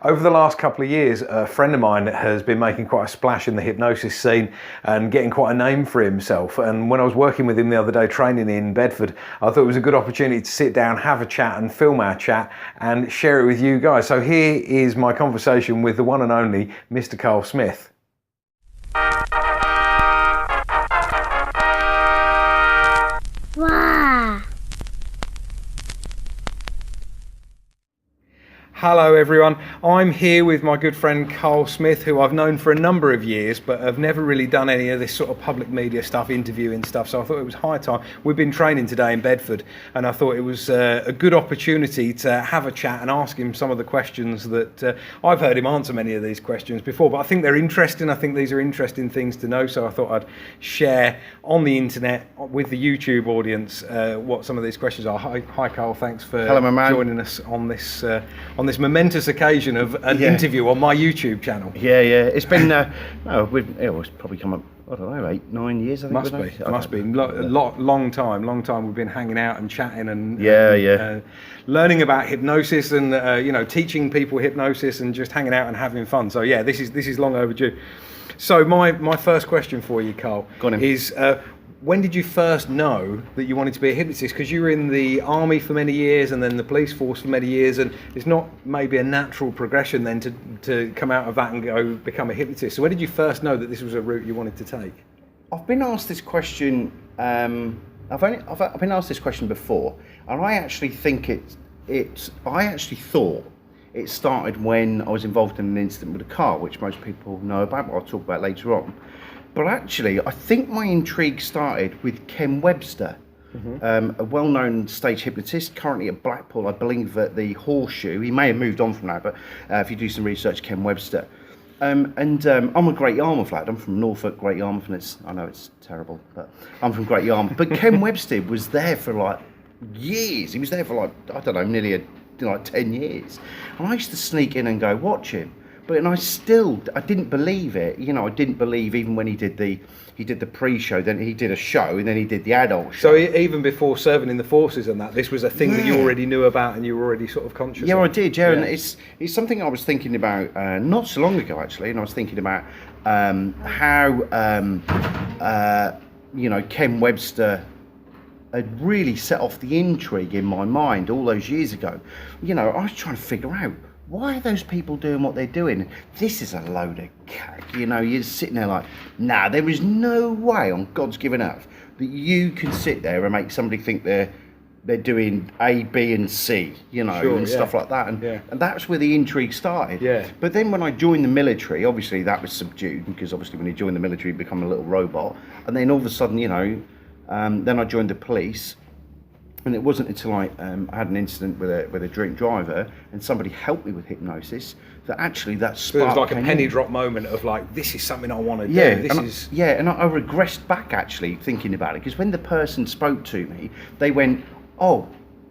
Over the last couple of years, a friend of mine has been making quite a splash in the hypnosis scene and getting quite a name for himself. And when I was working with him the other day, training in Bedford, I thought it was a good opportunity to sit down, have a chat and film our chat and share it with you guys. So here is my conversation with the one and only Mr. Karl Smith. Wow. Hello everyone, I'm here with my good friend Karl Smith, who I've known for a number of years but have never really done any of this sort of public media stuff, interviewing stuff, so I thought it was high time. We've been training today in Bedford and I thought it was a good opportunity to have a chat and ask him some of the questions that I've heard him answer many of these questions before, but I think they're interesting. I think these are interesting things to know, so I thought I'd share on the internet with the YouTube audience what some of these questions are. Hi Karl, thanks for joining us on this momentous occasion of an interview on my YouTube channel. It's been it's probably come up, I don't know, 8-9 years, I think. Must be long time we've been hanging out and chatting and learning about hypnosis and teaching people hypnosis and just hanging out and having fun. So this is long overdue. So my first question for you, Karl, is when did you first know that you wanted to be a hypnotist? Because you were in the army for many years and then the police force for many years, and it's not maybe a natural progression then to come out of that and go become a hypnotist. So when did you first know that this was a route you wanted to take? I've been asked this question. I've been asked this question before, and I actually think I actually thought it started when I was involved in an incident with a car, which most people know about, but I'll talk about later on. But actually, I think my intrigue started with Ken Webster, a well-known stage hypnotist, currently at Blackpool, I believe at the Horseshoe. He may have moved on from now, but if you do some research, Ken Webster. I'm a Great Yarmouth lad. I'm from Norfolk, Great Yarmouth, and I know it's terrible, but I'm from Great Yarmouth. But Ken Webster was there for like years. He was there for like, I don't know, nearly 10 years. And I used to sneak in and go watch him. But I didn't believe it. I didn't believe even when he did the pre-show, then he did a show, and then he did the adult show. So even before serving in the forces and that, this was a thing that you already knew about and you were already sort of conscious of? Yeah, I did, and it's something I was thinking about not so long ago, actually, and I was thinking about how Ken Webster had really set off the intrigue in my mind all those years ago. I was trying to figure out, why are those people doing what they're doing? This is a load of cack. You're sitting there like, nah, there is no way on God's given earth that you can sit there and make somebody think they're doing A, B, and C, stuff like that. And that's where the intrigue started. Yeah. But then when I joined the military, obviously that was subdued, because obviously when you join the military, you become a little robot. And then all of a sudden, then I joined the police. And it wasn't until I had an incident with a drink driver and somebody helped me with hypnosis that actually that spark. So it was like a penny drop moment of like, this is something I want to do. And I regressed back actually thinking about it, because when the person spoke to me, they went, "Oh,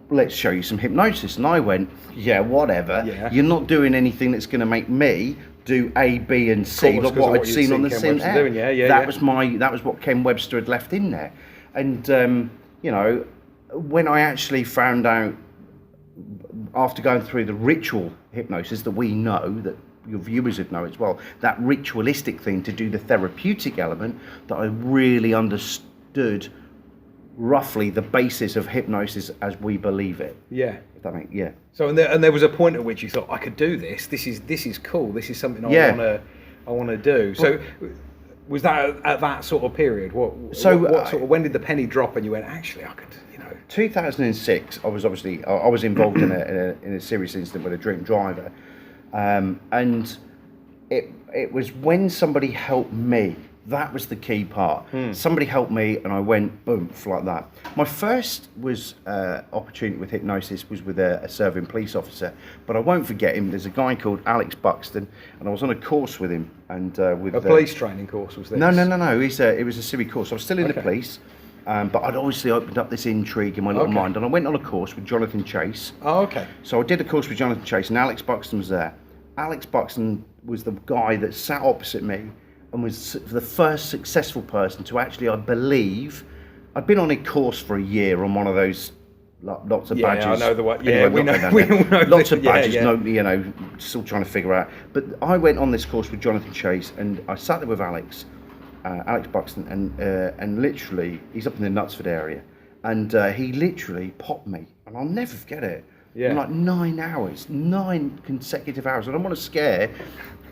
let's show you some hypnosis," and I went, "Yeah, whatever. Yeah. You're not doing anything that's going to make me do A, B, and C, like what I'd seen on the scene." That was what Ken Webster had left in there, and when I actually found out, after going through the ritual hypnosis that we know, that your viewers would know as well, that ritualistic thing to do the therapeutic element, that I really understood roughly the basis of hypnosis as we believe it. Yeah. If that makes, So and there was a point at which you thought, I could do this. This is cool. This is something I want to do. So. Was that at that sort of period? When did the penny drop and you went, actually, I could, 2006. I was involved in a serious incident with a drink driver, and it was when somebody helped me. That was the key part. Somebody helped me, and I went boom, like that. My first opportunity with hypnosis was with a serving police officer, but I won't forget him. There's a guy called Alex Buxton, and I was on a course with him. And with a police training course was this? No. It was a civic course. I was still in the police, but I'd obviously opened up this intrigue in my little mind, and I went on a course with Jonathan Chase. Oh, okay. So I did a course with Jonathan Chase, and Alex Buxton was there. Alex Buxton was the guy that sat opposite me and was the first successful person to actually, I believe, I'd been on a course for a year on one of those lots of badges. Yeah, I know the one. Yeah, we all know lots of badges. still trying to figure out. But I went on this course with Jonathan Chase, and I sat there with Alex Buxton, and literally, he's up in the Knutsford area, and he literally popped me, and I'll never forget it. Yeah. In like 9 hours, 9 consecutive hours. I don't want to scare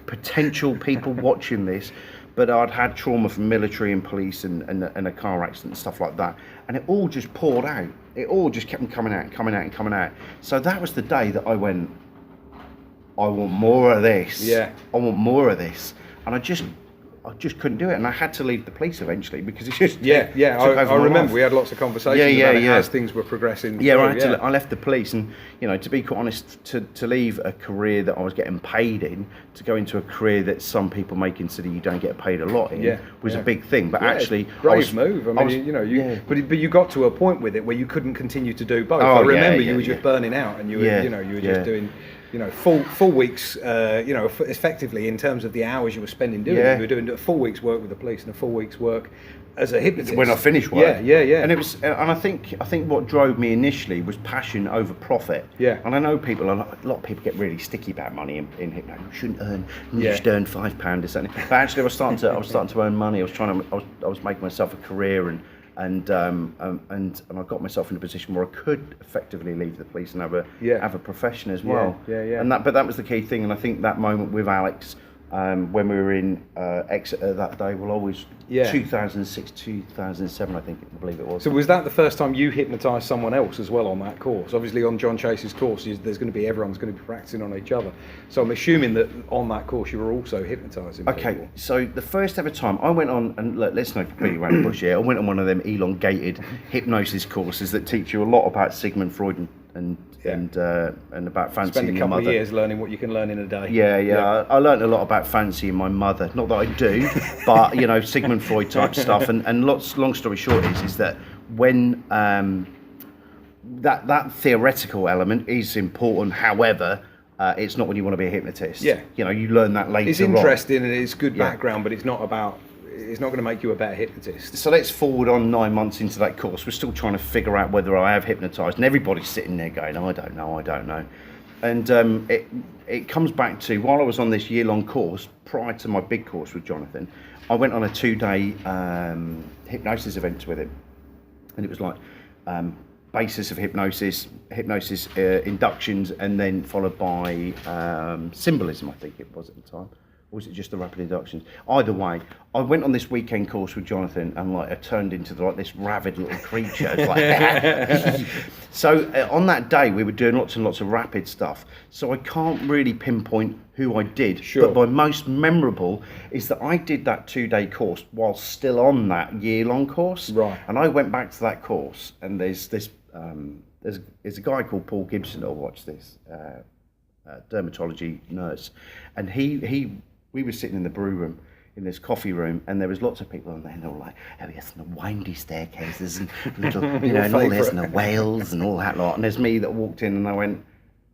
potential people watching this, but I'd had trauma from military and police and a car accident and stuff like that, and it all just poured out. It all just kept coming out. So that was the day that I went, I want more of this. Yeah. I want more of this. And I just couldn't do it, and I had to leave the police eventually because it just took over I my remember life. we had lots of conversations about it as things were progressing. Yeah, I left the police, and to be quite honest, to leave a career that I was getting paid in to go into a career that some people may consider you don't get paid a lot in was a big thing. But actually, brave move. I mean, but you got to a point with it where you couldn't continue to do both. I remember you were just burning out, and you were just doing. Full weeks, effectively in terms of the hours you were spending doing it. You were doing a full week's work with the police and a full week's work as a hypnotist. When I finished work. Yeah. And it was, and I think what drove me initially was passion over profit. Yeah. And I know a lot of people get really sticky about money in hypnosis. You shouldn't earn, you just earn £5 or something. But actually, I was starting to earn money. I was making myself a career, and I got myself in a position where I could effectively leave the police and have a profession as well. But that was the key thing, and I think that moment with Alex, when we were in Exeter that day, will always 2006, 2007, I believe it was. So was that the first time you hypnotised someone else as well on that course? Obviously, on John Chase's course, everyone's going to be practicing on each other. So I'm assuming that on that course you were also hypnotising people. Okay, so the first ever time I went on, and look, let's not completely around the bush here, I went on one of them elongated hypnosis courses that teach you a lot about Sigmund Freud and about fancying Spend a your couple mother. of years learning what you can learn in a day. I learned a lot about fancying my mother. Not that I do, but Sigmund Freud type stuff. And long story short is that when that theoretical element is important, however, it's not when you want to be a hypnotist. Yeah. You learn that later. It's interesting and it's good background, but it's not going to make you a better hypnotist. So let's forward on 9 months into that course. We're still trying to figure out whether I have hypnotised, and everybody's sitting there going, I don't know. And it comes back to, while I was on this year-long course, prior to my big course with Jonathan, I went on a 2-day hypnosis event with him. And it was like basis of hypnosis inductions, and then followed by symbolism, I think it was at the time. Or was it just the rapid inductions? Either way, I went on this weekend course with Jonathan, and I turned into this rabid little creature. So on that day, we were doing lots and lots of rapid stuff. So I can't really pinpoint who I did. Sure. But my most memorable is that I did that 2-day course while still on that year-long course. Right. And I went back to that course, and there's a guy called Paul Gibson. I'll watch this. Dermatology nurse, and we were sitting in the brew room, in this coffee room, and there was lots of people on there, and they were like, oh yes, and the windy staircases, and little, and all this, and the whales, and all that lot. And there's me that walked in, and I went,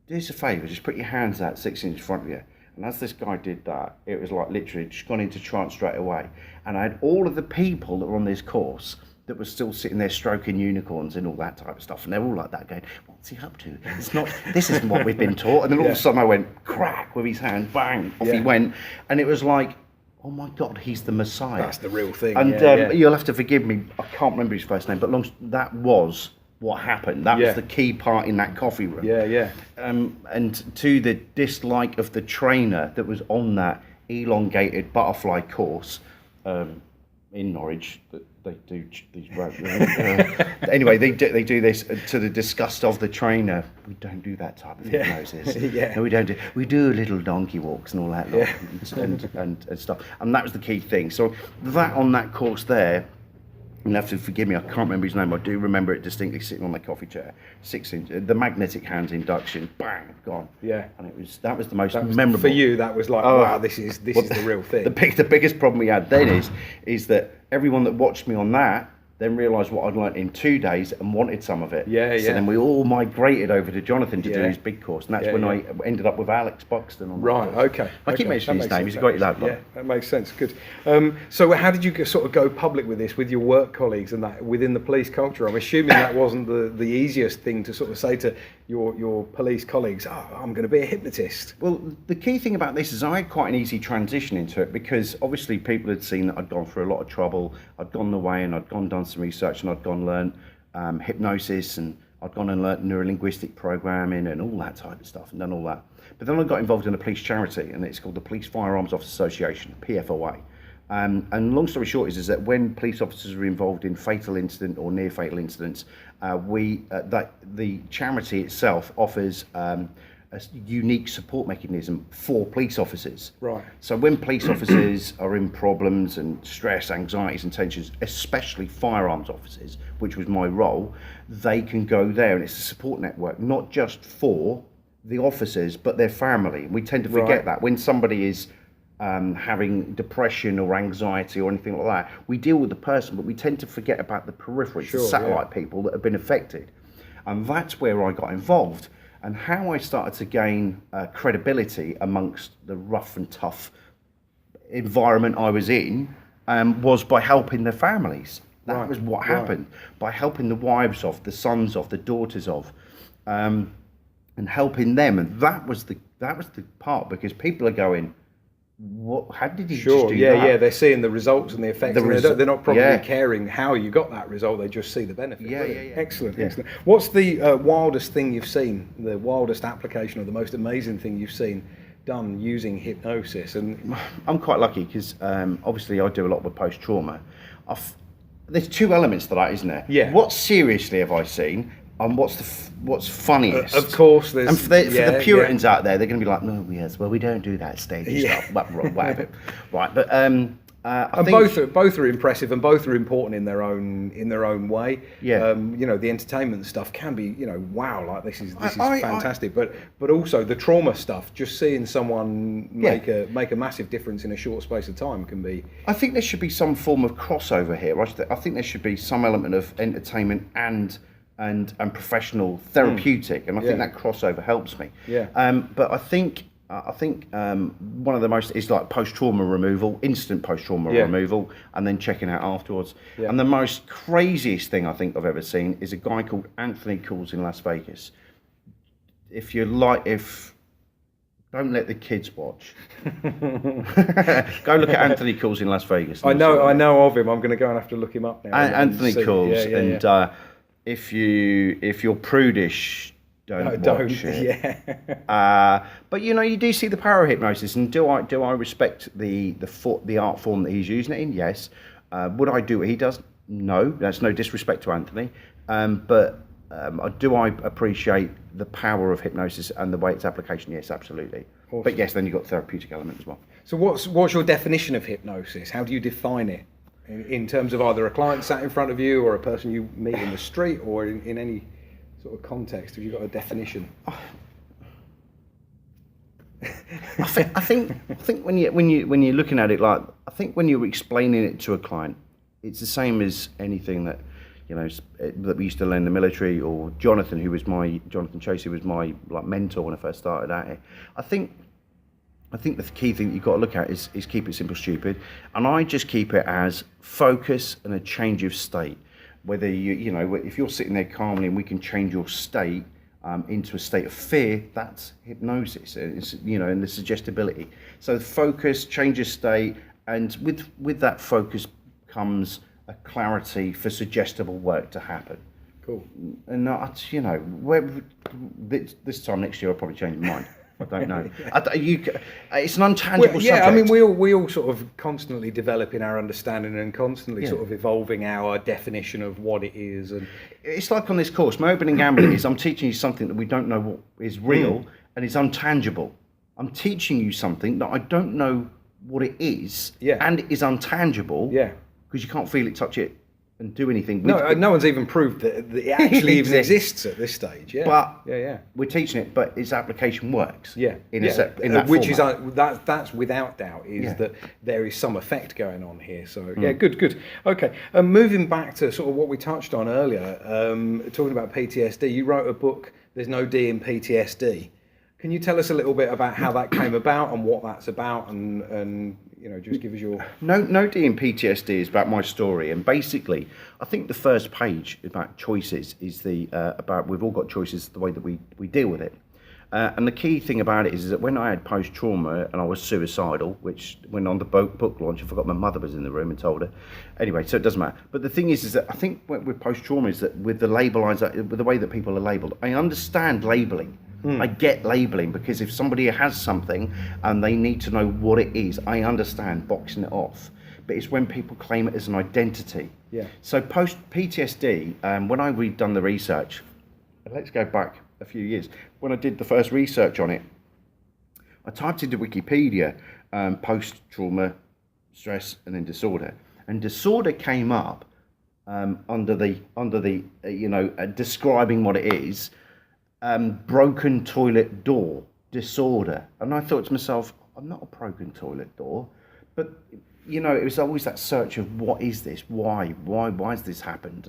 do us a favour, just put your hands out 6 inches in front of you. And as this guy did that, it was like literally just gone into trance straight away. And I had all of the people that were on this course that were still sitting there stroking unicorns and all that type of stuff, and they're all like that, going, what's he up to? This isn't what we've been taught. And then all of a sudden I went crack with his hand, bang, off he went, and it was like, oh my God, he's the Messiah. That's the real thing. And you'll have to forgive me, I can't remember his first name, but that was what happened. That was the key part in that coffee room. And to the dislike of the trainer that was on that elongated butterfly course in Norwich, they do these anyway, they do this to the disgust of the trainer. We don't do that type of hypnosis. No, we don't do. We do little donkey walks and all that lot, and stuff. And that was the key thing. So that on that course there, you'll have to forgive me, I can't remember his name. I do remember it distinctly, sitting on the coffee chair, 6 inch, the magnetic hands induction, bang, gone. Yeah. And that was the most memorable. For you, that was like, wow, this is the real thing. The biggest problem we had then is that everyone that watched me on that then realised what I'd learnt in 2 days and wanted some of it. Yeah, So yeah. then we all migrated over to Jonathan to do Yeah. his big course, and that's Yeah, when yeah. I ended up with Alex Buxton on that Right, course. okay. I keep okay. mentioning That his makes name, he's a sense. great lad. Yeah, that makes sense, good. So how did you sort of go public with this, with your work colleagues and that within the police culture? I'm assuming that wasn't the easiest thing to sort of say to your police colleagues, I'm going to be a hypnotist. Well, the key thing about this is I had quite an easy transition into it, because obviously people had seen that I'd gone through a lot of trouble. I'd gone away and I'd gone done some research, and I'd gone learned hypnosis, and I'd gone and learnt neurolinguistic programming and all that type of stuff, and done all that. But then I got involved in a police charity, and it's called the Police Firearms Officers Association, PFOA. And long story short is that when police officers are involved in fatal incident or near fatal incidents, the charity itself offers a unique support mechanism for police officers. Right. So when police officers are in problems and stress, anxieties and tensions, especially firearms officers, which was my role, they can go there, and it's a support network, not just for the officers, but their family. We tend to forget that when somebody is having depression or anxiety or anything like that, we deal with the person, but we tend to forget about the periphery, the satellite people that have been affected. And that's where I got involved. And how I started to gain credibility amongst the rough and tough environment I was in was by helping their families. That was what happened. By helping the wives of, the sons of, the daughters of, and helping them. And that was the part, because people are going, what? How did you just do that? Yeah, they're seeing the results and the effects. They're not probably caring how you got that result. They just see the benefit. Yeah. Excellent. What's the wildest thing you've seen? The wildest application, or the most amazing thing you've seen done using hypnosis? And I'm quite lucky, because obviously I do a lot with post-trauma. There's two elements to that, isn't there? Yeah. What seriously have I seen? And what's funniest? Of course, there's. And for the Puritans out there, they're going to be like, no, yes, well, we don't do that stagey stuff. Whatever. Right, but I think both are impressive, and both are important in their own way. Yeah. The entertainment stuff can be, wow, like this is fantastic. But also the trauma stuff, just seeing someone make a massive difference in a short space of time can be. I think there should be some form of crossover here. I think there should be some element of entertainment and professional therapeutic, and I think that crossover helps me. Yeah. But I think one of the most is like post-trauma removal, instant post-trauma removal, and then checking out afterwards. Yeah. And the most craziest thing I think I've ever seen is a guy called Anthony Calls in Las Vegas. Don't let the kids watch. Go look at Anthony Calls in Las Vegas. I know of him. I'm going to go and have to look him up now. Anthony Calls, if you're prudish, don't watch it. Yeah. But you do see the power of hypnosis, and do I respect the art form that he's using it in? Yes. Would I do what he does? No. That's no disrespect to Anthony. But do I appreciate the power of hypnosis and the way its application? Yes, absolutely. Awesome. But yes, then you've got the therapeutic element as well. So what's your definition of hypnosis? How do you define it? In terms of either a client sat in front of you, or a person you meet in the street, or in any sort of context, have you got a definition? I think when you're looking at it, like, I think when you're explaining it to a client, it's the same as anything that that we used to learn in the military, or Jonathan Chase, who was my mentor when I first started out here. I think the key thing that you've got to look at is keep it simple, stupid. And I just keep it as focus and a change of state. Whether if you're sitting there calmly and we can change your state into a state of fear, that's hypnosis. It's, and the suggestibility. So focus, change your state, and with that focus comes a clarity for suggestible work to happen. Cool. And this time next year I'll probably change my mind. I don't know. It's an untangible subject. Yeah, I mean, we all sort of constantly developing our understanding and constantly sort of evolving our definition of what it is. And it's like on this course, my opening gambit is I'm teaching you something that we don't know what is real and it's untangible. I'm teaching you something that I don't know what it is and is untangible because you can't feel it, touch it, and do anything. No one's even proved that it actually even exists at this stage. Yeah, but yeah. We're teaching it, but its application works. Yeah, in that which format. is that's without doubt that there is some effect going on here. So Hmm. yeah, good. Okay, moving back to sort of what we touched on earlier, talking about PTSD. You wrote a book. There's no D in PTSD. Can you tell us a little bit about how that came about and what that's about, and just give us your... No D in PTSD is about my story, and basically, I think the first page about choices is about we've all got choices, the way that we deal with it. And the key thing about it is that when I had post-trauma and I was suicidal, which when on the book launch, I forgot my mother was in the room and told her. Anyway, so it doesn't matter. But the thing is that I think with post-trauma is that with the way that people are labelled, I understand labelling. I get labelling, because if somebody has something and they need to know what it is, I understand boxing it off. But it's when people claim it as an identity. Yeah. So post PTSD, when I redone the research, let's go back a few years. When I did the first research on it, I typed into Wikipedia post-trauma stress and then disorder, and disorder came up under the describing what it is. Broken toilet door disorder, and I thought to myself, I'm not a broken toilet door, but it was always that search of what is this, why has this happened,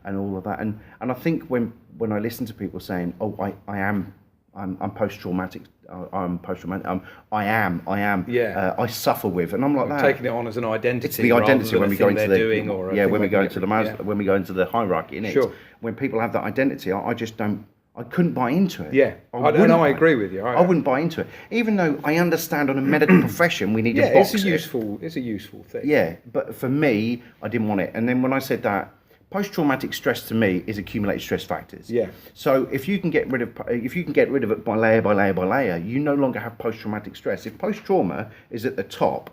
and all of that, and I think when I listen to people saying, I'm post-traumatic, I suffer with, and I'm like that. Taking it on as an identity. It's the identity when we go into when we go into the hierarchy, innit? Sure. When people have that identity, I couldn't buy into it. Yeah, I agree with you. I wouldn't buy into it, even though I understand on a medical profession we need to box it's a useful thing. Yeah, but for me, I didn't want it. And then when I said that, post-traumatic stress to me is accumulated stress factors. Yeah. So if you can get rid of it by layer by layer by layer, you no longer have post-traumatic stress. If post-trauma is at the top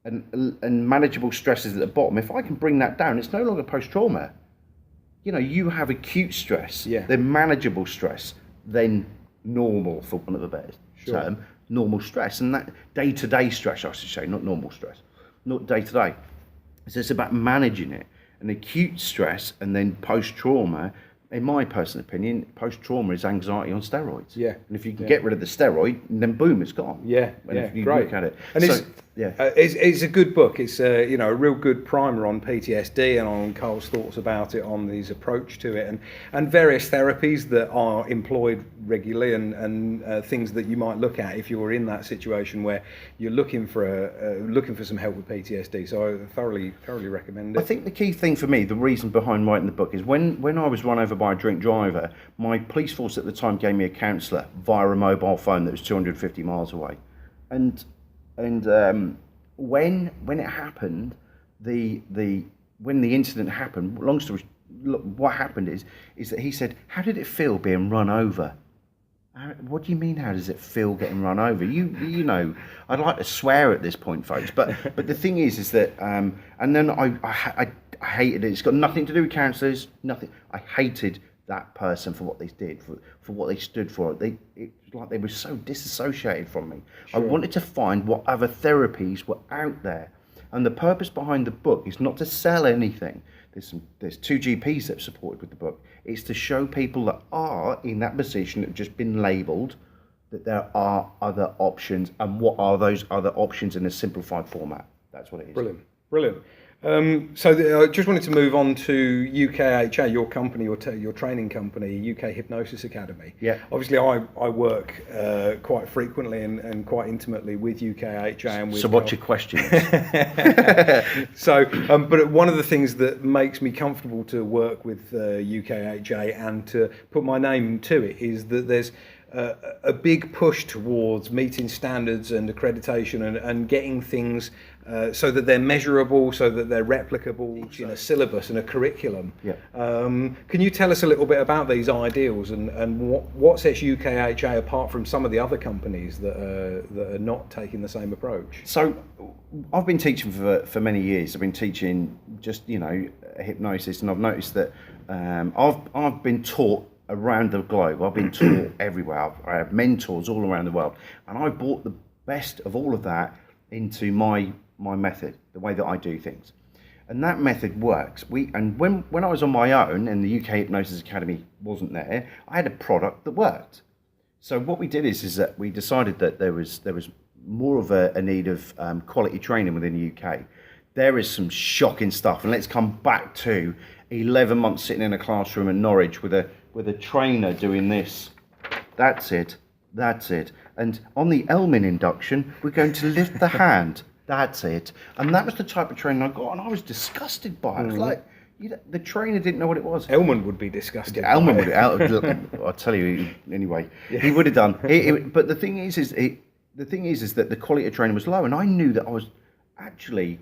and manageable stress is at the bottom, if I can bring that down, it's no longer post-trauma. You have acute stress, then manageable stress, then normal, for want of a better term, normal stress, and that day-to-day stress, I should say, not normal stress, not day-to-day. So it's about managing it, and acute stress, and then post-trauma. In my personal opinion, post-trauma is anxiety on steroids. Yeah. And if you can get rid of the steroid, then boom, it's gone. Yeah. And if you great. look at it, and it's a good book. It's a real good primer on PTSD and on Karl's thoughts about it, on his approach to it, and various therapies that are employed regularly, and things that you might look at if you were in that situation where you're looking for some help with PTSD. So I thoroughly recommend it. I think the key thing for me, the reason behind writing the book, is when I was run over by a drink driver, my police force at the time gave me a counsellor via a mobile phone that was 250 miles away, and when it happened, when the incident happened, long story, what happened is that he said, "How did it feel being run over?" What do you mean? How does it feel getting run over? I'd like to swear at this point, folks, but the thing is that and then I hated it. It's got nothing to do with counsellors, nothing. I hated that person for what they did, for what they stood for. It's like they were so disassociated from me. Sure. I wanted to find what other therapies were out there, and the purpose behind the book is not to sell anything. There's 2 GPs that have supported with the book. It's to show people that are in that position that have just been labelled that there are other options, and what are those other options in a simplified format. That's what it is. Brilliant. So I just wanted to move on to UKHA, your company, your training company, UK Hypnosis Academy. Yeah. Obviously, I work quite frequently and quite intimately with UKHA. And with so what's your question? So, but one of the things that makes me comfortable to work with UKHA and to put my name to it is that there's a big push towards meeting standards and accreditation and getting things so that they're measurable, so that they're replicable in a syllabus and a curriculum. Yeah. Can you tell us a little bit about these ideals and what sets UKHA apart from some of the other companies that are not taking the same approach? So I've been teaching for many years. I've been teaching just hypnosis, and I've noticed that I've been taught around the globe. I've been taught everywhere. I have mentors all around the world, and I brought the best of all of that into my method, the way that I do things. And that method works. When I was on my own and the UK Hypnosis Academy wasn't there, I had a product that worked. So what we did is that we decided that there was more of a need of quality training within the UK. There is some shocking stuff, and let's come back to 11 months sitting in a classroom in Norwich with a trainer doing this. That's it. And on the Elmin induction, we're going to lift the hand. That's it. And that was the type of training I got, and I was disgusted by it. It was like, the trainer didn't know what it was. Elman would be disgusted. Elman would. I'll tell you anyway. Yeah. He would have done. But the thing is that the quality of training was low, and I knew that I was actually,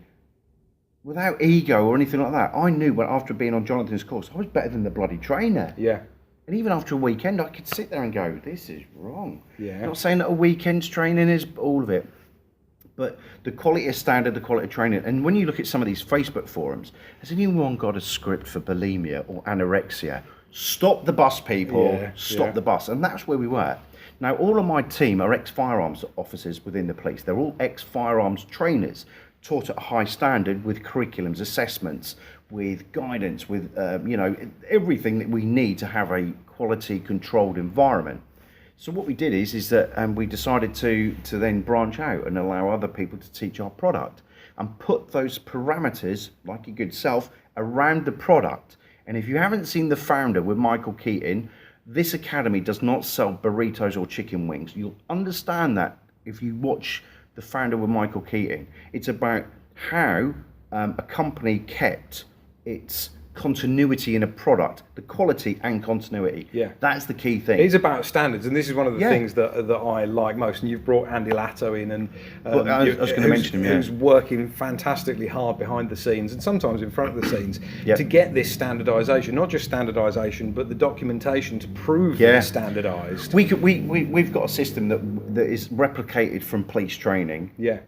without ego or anything like that, I knew after being on Jonathan's course, I was better than the bloody trainer. Yeah. And even after a weekend, I could sit there and go, "This is wrong." Yeah. I'm not saying that a weekend's training is all of it. But the quality of standard, the quality of training, and when you look at some of these Facebook forums, has anyone got a script for bulimia or anorexia? Stop the bus, people. Stop the bus. And that's where we were. Now, all of my team are ex-firearms officers within the police. They're all ex-firearms trainers, taught at a high standard with curriculums, assessments, with guidance, with everything that we need to have a quality controlled environment. So what we did is that we decided to then branch out and allow other people to teach our product and put those parameters, like your good self, around the product. And if you haven't seen The Founder with Michael Keaton, this academy does not sell burritos or chicken wings. You'll understand that if you watch The Founder with Michael Keaton. It's about how a company kept its continuity in a product, the quality and continuity. Yeah, that's the key thing. It's about standards, and this is one of the things that I like most. And you've brought Andy Latto in, and I was going to mention him, who's working fantastically hard behind the scenes and sometimes in front of the scenes to get this standardisation. Not just standardisation, but the documentation to prove that it's standardised. We've got a system that is replicated from police training. Yeah.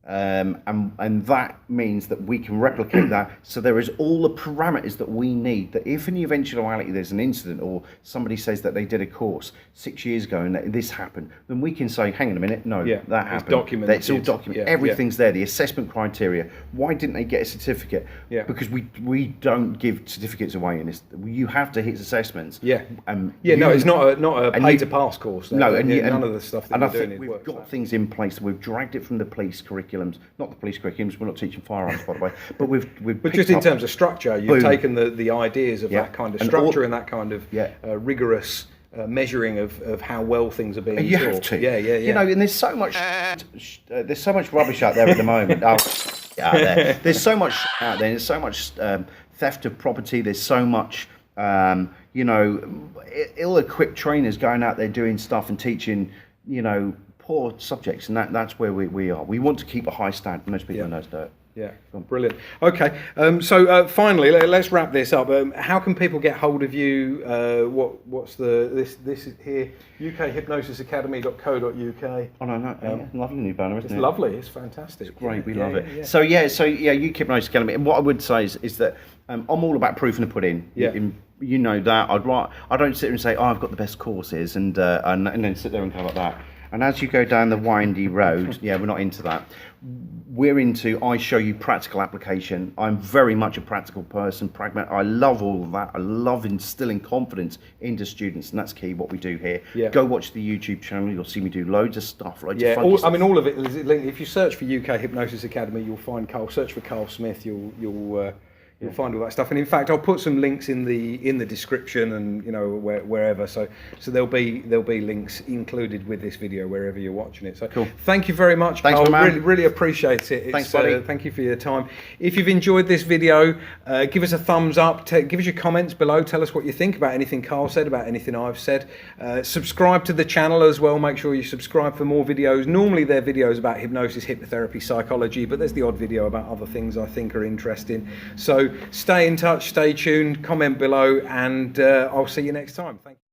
And that means that we can replicate that. So there is all the parameters that we need, that if in the eventuality there's an incident or somebody says that they did a course 6 years ago and that this happened, then we can say, hang on a minute, no, that happened. It's documented. It's all documented. Everything's there. The assessment criteria. Why didn't they get a certificate? Because we don't give certificates away in this. You have to hit assessments. It's not a pay to pass course. No, none of the stuff that we're doing. And we've got things in place. We've dragged it from the police curriculums, not the police curriculums. We're not teaching firearms, by the way. But But just in terms of structure, you've taken the ideas of that kind of structure and that kind of rigorous measuring of how well things are being taught. You have to. Yeah. You know, and there's so much rubbish out there at the moment. Out there. There's so much out there. There's so much theft of property. There's so much, ill-equipped trainers going out there doing stuff and teaching, poor subjects, and that's where we are. We want to keep a high standard. Most people know that. Yeah, brilliant. Okay, so finally, let's wrap this up. How can people get hold of you? What's this is here? ukhypnosisacademy.co.uk. Oh no, lovely new banner, isn't it? It's lovely. It's fantastic. It's great. We love it. Yeah. So UK Hypnosis Academy. And what I would say is that I'm all about proof in the pudding. Yeah. You know that. I don't sit there and say, I've got the best courses, and then sit there and go like that. And as you go down the windy road, we're not into that. We're into, I show you practical application. I'm very much a practical person, pragmatic. I love all of that. I love instilling confidence into students, and that's key, what we do here. Yeah. Go watch the YouTube channel. You'll see me do loads of stuff. All of it is linked. If you search for UK Hypnosis Academy, you'll find Karl. Search for Karl Smith, you'll find all that stuff, and in fact, I'll put some links in the description and wherever. So there'll be links included with this video wherever you're watching it. So cool. Thank you very much, Thanks, Karl. Really appreciate it. Thanks, buddy. Thank you for your time. If you've enjoyed this video, give us a thumbs up. Give us your comments below. Tell us what you think about anything Karl said, about anything I've said. Subscribe to the channel as well. Make sure you subscribe for more videos. Normally they're videos about hypnosis, hypnotherapy, psychology, but there's the odd video about other things I think are interesting. So stay in touch, stay tuned, comment below, and I'll see you next time. Thank you.